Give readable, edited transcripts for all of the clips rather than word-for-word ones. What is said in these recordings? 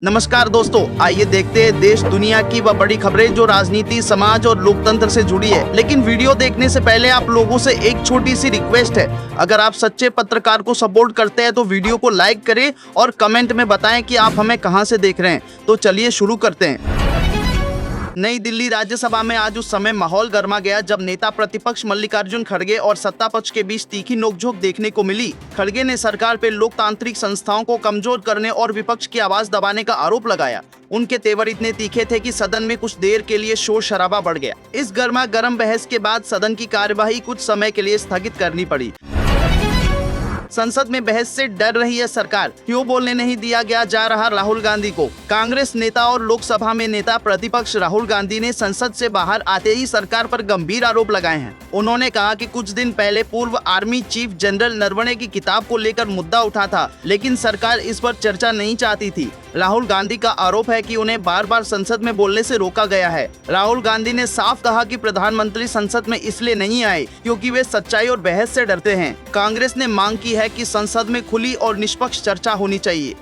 नमस्कार दोस्तों, आइए देखते हैं देश दुनिया की वह बड़ी खबरें जो राजनीति, समाज और लोकतंत्र से जुड़ी है। लेकिन वीडियो देखने से पहले आप लोगों से एक छोटी सी रिक्वेस्ट है। अगर आप सच्चे पत्रकार को सपोर्ट करते हैं तो वीडियो को लाइक करें और कमेंट में बताएं कि आप हमें कहां से देख रहे हैं। तो चलिए शुरू करते हैं। नई दिल्ली राज्यसभा में आज उस समय माहौल गर्मा गया जब नेता प्रतिपक्ष मल्लिकार्जुन खड़गे और सत्ता पक्ष के बीच तीखी नोकझोंक देखने को मिली। खड़गे ने सरकार पर लोकतांत्रिक संस्थाओं को कमजोर करने और विपक्ष की आवाज दबाने का आरोप लगाया। उनके तेवर इतने तीखे थे कि सदन में कुछ देर के लिए शोर शराबा बढ़ गया। इस गर्मा गर्म बहस के बाद सदन की कार्यवाही कुछ समय के लिए स्थगित करनी पड़ी। संसद में बहस से डर रही है सरकार, क्यों बोलने नहीं दिया गया जा रहा राहुल गांधी को। कांग्रेस नेता और लोकसभा में नेता प्रतिपक्ष राहुल गांधी ने संसद से बाहर आते ही सरकार पर गंभीर आरोप लगाए हैं। उन्होंने कहा कि कुछ दिन पहले पूर्व आर्मी चीफ जनरल नरवणे की किताब को लेकर मुद्दा उठा था, लेकिन सरकार इस पर चर्चा नहीं चाहती थी। राहुल गांधी का आरोप है कि उन्हें बार बार संसद में बोलने से रोका गया है। राहुल गांधी ने साफ कहा कि प्रधानमंत्री संसद में इसलिए नहीं आए क्योंकि वे सच्चाई और बहस से डरते हैं। कांग्रेस ने मांग की है कि संसद में खुली और निष्पक्ष चर्चा होनी चाहिए।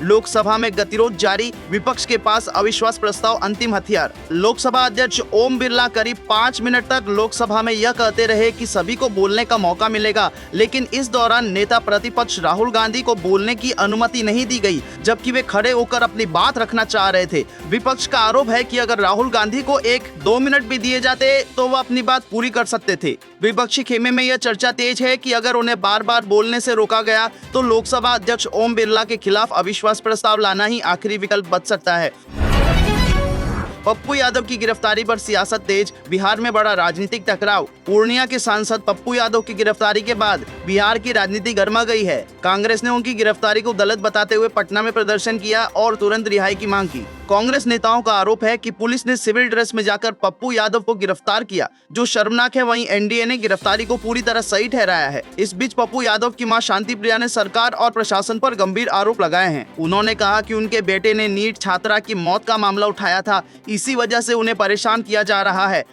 लोकसभा में गतिरोध जारी, विपक्ष के पास अविश्वास प्रस्ताव अंतिम हथियार। लोकसभा अध्यक्ष ओम बिरला करीब 5 मिनट तक लोकसभा में यह कहते रहे कि सभी को बोलने का मौका मिलेगा, लेकिन इस दौरान नेता प्रतिपक्ष राहुल गांधी को बोलने की अनुमति नहीं दी गई, जबकि वे खड़े होकर अपनी बात रखना चाह रहे थे। विपक्ष का आरोप है कि अगर राहुल गांधी को 1-2 मिनट भी दिए जाते तो वह अपनी बात पूरी कर सकते थे। विपक्षी खेमे में यह चर्चा तेज है कि अगर उन्हें बार बार बोलने से रोका गया तो लोकसभा अध्यक्ष ओम बिरला के खिलाफ अविश्वास प्रस्ताव लाना ही आखिरी विकल्प बच सकता है। पप्पू यादव की गिरफ्तारी पर सियासत तेज, बिहार में बड़ा राजनीतिक टकराव। पूर्णिया के सांसद पप्पू यादव की गिरफ्तारी के बाद बिहार की राजनीति गर्मा गई है। कांग्रेस ने उनकी गिरफ्तारी को गलत बताते हुए पटना में प्रदर्शन किया और तुरंत रिहाई की मांग की। कांग्रेस नेताओं का आरोप है कि पुलिस ने सिविल ड्रेस में जाकर पप्पू यादव को गिरफ्तार किया, जो शर्मनाक है। वहीं एनडीए ने गिरफ्तारी को पूरी तरह सही ठहराया है। इस बीच पप्पू यादव की मां शांति प्रिया ने सरकार और प्रशासन पर गंभीर आरोप लगाए हैं। उन्होंने कहा कि उनके बेटे ने नीट छात्रा की मौत का मामला उठाया था, इसी वजह से उन्हें परेशान किया जा रहा है।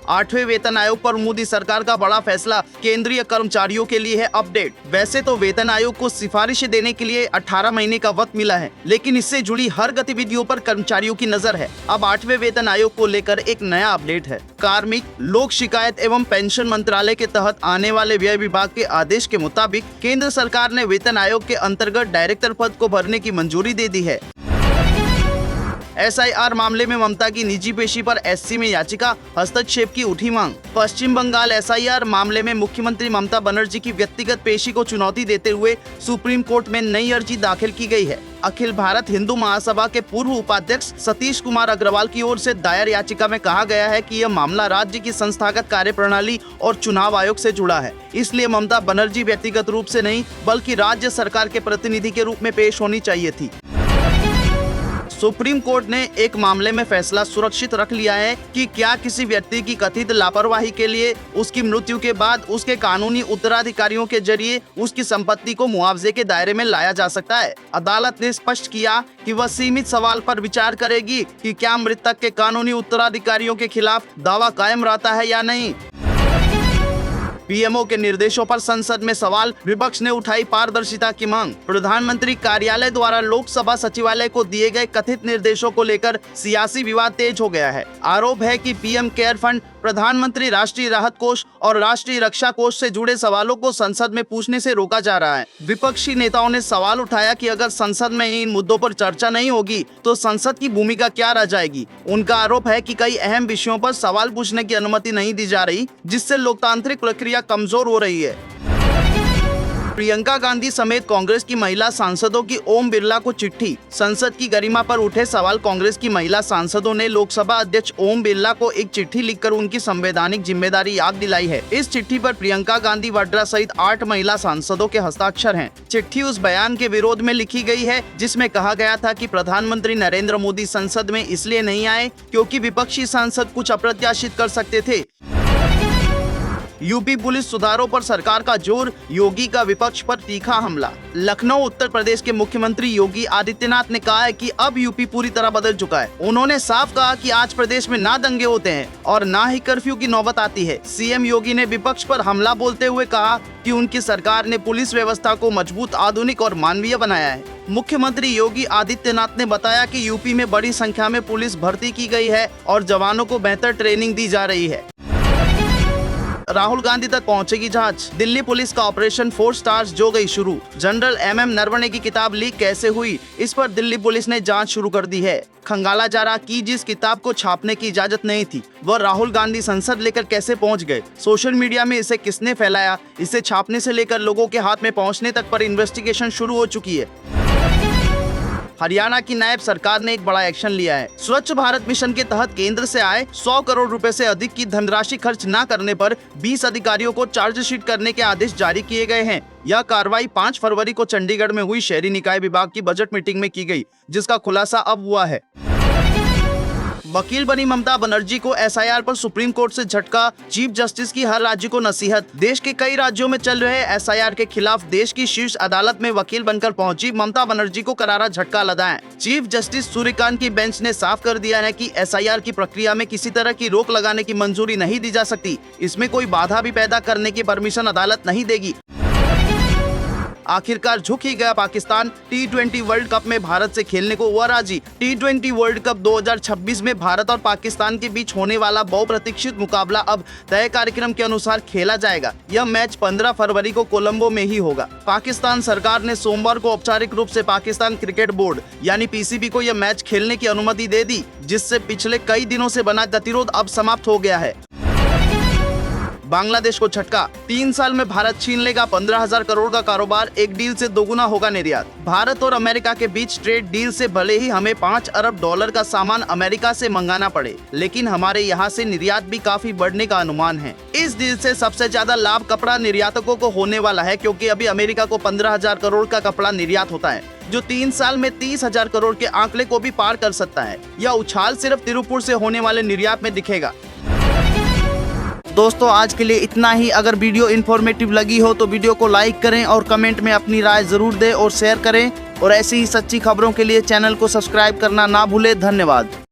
8वें वेतन आयोग पर मोदी सरकार का बड़ा फैसला, केंद्रीय कर्मचारियों के लिए है अपडेट। वैसे तो वेतन आयोग को सिफारिशें देने के लिए 18 महीने का वक्त मिला है, लेकिन इससे जुड़ी हर गतिविधियों पर कर्मचारियों की नजर है। अब 8वें वेतन आयोग को लेकर एक नया अपडेट है। कार्मिक, लोक शिकायत एवं पेंशन मंत्रालय के तहत आने वाले व्यय विभाग के आदेश के मुताबिक केंद्र सरकार ने वेतन आयोग के अंतर्गत डायरेक्टर पद को भरने की मंजूरी दे दी है। SIR मामले में ममता की निजी पेशी पर SC में याचिका, हस्तक्षेप की उठी मांग। पश्चिम बंगाल SIR मामले में मुख्यमंत्री ममता बनर्जी की व्यक्तिगत पेशी को चुनौती देते हुए सुप्रीम कोर्ट में नई अर्जी दाखिल की गई है। अखिल भारत हिंदू महासभा के पूर्व उपाध्यक्ष सतीश कुमार अग्रवाल की ओर से दायर याचिका में कहा गया है कि यह मामला राज्य की संस्थागत कार्यप्रणाली और चुनाव आयोग से जुड़ा है, इसलिए ममता बनर्जी व्यक्तिगत रूप से नहीं बल्कि राज्य सरकार के प्रतिनिधि के रूप में पेश होनी चाहिए थी। सुप्रीम कोर्ट ने एक मामले में फैसला सुरक्षित रख लिया है कि क्या किसी व्यक्ति की कथित लापरवाही के लिए उसकी मृत्यु के बाद उसके कानूनी उत्तराधिकारियों के जरिए उसकी संपत्ति को मुआवजे के दायरे में लाया जा सकता है। अदालत ने स्पष्ट किया कि वह सीमित सवाल पर विचार करेगी कि क्या मृतक के कानूनी उत्तराधिकारियों के खिलाफ दावा कायम रहता है या नहीं। पीएमओ के निर्देशों पर संसद में सवाल, विपक्ष ने उठाई पारदर्शिता की मांग। प्रधानमंत्री कार्यालय द्वारा लोकसभा सचिवालय को दिए गए कथित निर्देशों को लेकर सियासी विवाद तेज हो गया है। आरोप है कि पीएम केयर फंड, प्रधानमंत्री राष्ट्रीय राहत कोष और राष्ट्रीय रक्षा कोष से जुड़े सवालों को संसद में पूछने से रोका जा रहा है। विपक्षी नेताओं ने सवाल उठाया कि अगर संसद में इन मुद्दों पर चर्चा नहीं होगी तो संसद की भूमिका क्या रह जाएगी। उनका आरोप है कि कई अहम विषयों पर सवाल पूछने की अनुमति नहीं दी जा रही, जिससे लोकतांत्रिक प्रक्रिया कमजोर हो रही है। प्रियंका गांधी समेत कांग्रेस की महिला सांसदों की ओम बिरला को चिट्ठी। संसद की गरिमा पर उठे सवाल, कांग्रेस की महिला सांसदों ने लोकसभा अध्यक्ष ओम बिरला को एक चिट्ठी लिखकर उनकी संवैधानिक जिम्मेदारी याद दिलाई है। इस चिट्ठी पर प्रियंका गांधी वाड्रा सहित 8 महिला सांसदों के हस्ताक्षर हैं। चिट्ठी उस बयान के विरोध में लिखी गई है जिसमें कहा गया था कि प्रधानमंत्री नरेंद्र मोदी संसद में इसलिए नहीं आए क्योंकि विपक्षी सांसद कुछ अप्रत्याशित कर सकते थे। यूपी पुलिस सुधारों पर सरकार का जोर, योगी का विपक्ष पर तीखा हमला। लखनऊ उत्तर प्रदेश के मुख्यमंत्री योगी आदित्यनाथ ने कहा है कि अब यूपी पूरी तरह बदल चुका है। उन्होंने साफ कहा कि आज प्रदेश में ना दंगे होते हैं और ना ही कर्फ्यू की नौबत आती है। सीएम योगी ने विपक्ष पर हमला बोलते हुए कहा कि उनकी सरकार ने पुलिस व्यवस्था को मजबूत, आधुनिक और मानवीय बनाया है। मुख्यमंत्री योगी आदित्यनाथ ने बताया कि यूपी में बड़ी संख्या में पुलिस भर्ती की गई है और जवानों को बेहतर ट्रेनिंग दी जा रही है। राहुल गांधी तक पहुंचेगी जांच, दिल्ली पुलिस का ऑपरेशन 4 स्टार्स जो गई शुरू। जनरल MM नरवणे की किताब लीक कैसे हुई, इस पर दिल्ली पुलिस ने जांच शुरू कर दी है। खंगाला जा रहा कि जिस किताब को छापने की इजाजत नहीं थी, वह राहुल गांधी संसद लेकर कैसे पहुंच गए, सोशल मीडिया में इसे किसने फैलाया, इसे छापने से लेकर लोगों के हाथ में पहुंचने तक पर इन्वेस्टिगेशन शुरू हो चुकी है। हरियाणा की नायब सरकार ने एक बड़ा एक्शन लिया है। स्वच्छ भारत मिशन के तहत केंद्र से आए 100 करोड़ रुपए से अधिक की धनराशि खर्च न करने पर 20 अधिकारियों को चार्जशीट करने के आदेश जारी किए गए हैं। यह कार्रवाई 5 फरवरी को चंडीगढ़ में हुई शहरी निकाय विभाग की बजट मीटिंग में की गई, जिसका खुलासा अब हुआ है। वकील बनी ममता बनर्जी को SIR पर सुप्रीम कोर्ट से झटका, चीफ जस्टिस की हर राज्य को नसीहत। देश के कई राज्यों में चल रहे SIR के खिलाफ देश की शीर्ष अदालत में वकील बनकर पहुंची ममता बनर्जी को करारा झटका लगा है। चीफ जस्टिस सूर्यकांत की बेंच ने साफ कर दिया है कि SIR की प्रक्रिया में किसी तरह की रोक लगाने की मंजूरी नहीं दी जा सकती। इसमें कोई बाधा भी पैदा करने की परमिशन अदालत नहीं देगी। आखिरकार झुक ही गया पाकिस्तान, T20 वर्ल्ड कप में भारत से खेलने को हुआ राजी। T20 वर्ल्ड कप 2026 में भारत और पाकिस्तान के बीच होने वाला बहुप्रतीक्षित मुकाबला अब तय कार्यक्रम के अनुसार खेला जाएगा। यह मैच 15 फरवरी को कोलंबो में ही होगा। पाकिस्तान सरकार ने सोमवार को औपचारिक रूप से पाकिस्तान क्रिकेट बोर्ड यानी PCB को यह मैच खेलने की अनुमति दे दी, जिससे पिछले कई दिनों से बना गतिरोध अब समाप्त हो गया है। बांग्लादेश को झटका, 3 साल में भारत छीन लेगा 15,000 करोड़ का कारोबार, एक डील से दोगुना होगा निर्यात। भारत और अमेरिका के बीच ट्रेड डील से भले ही हमें 5 अरब डॉलर का सामान अमेरिका से मंगाना पड़े, लेकिन हमारे यहाँ से निर्यात भी काफी बढ़ने का अनुमान है। इस डील से सबसे ज्यादा लाभ कपड़ा निर्यातकों को होने वाला है, क्योंकि अभी अमेरिका को 15,000 करोड़ का कपड़ा निर्यात होता है, जो 3 साल में 30,000 करोड़ के आंकड़े को भी पार कर सकता है। यह उछाल सिर्फ तिरुपुर से होने वाले निर्यात में दिखेगा। दोस्तों, आज के लिए इतना ही। अगर वीडियो इन्फॉर्मेटिव लगी हो तो वीडियो को लाइक करें और कमेंट में अपनी राय जरूर दें और शेयर करें। और ऐसी ही सच्ची खबरों के लिए चैनल को सब्सक्राइब करना ना भूलें। धन्यवाद।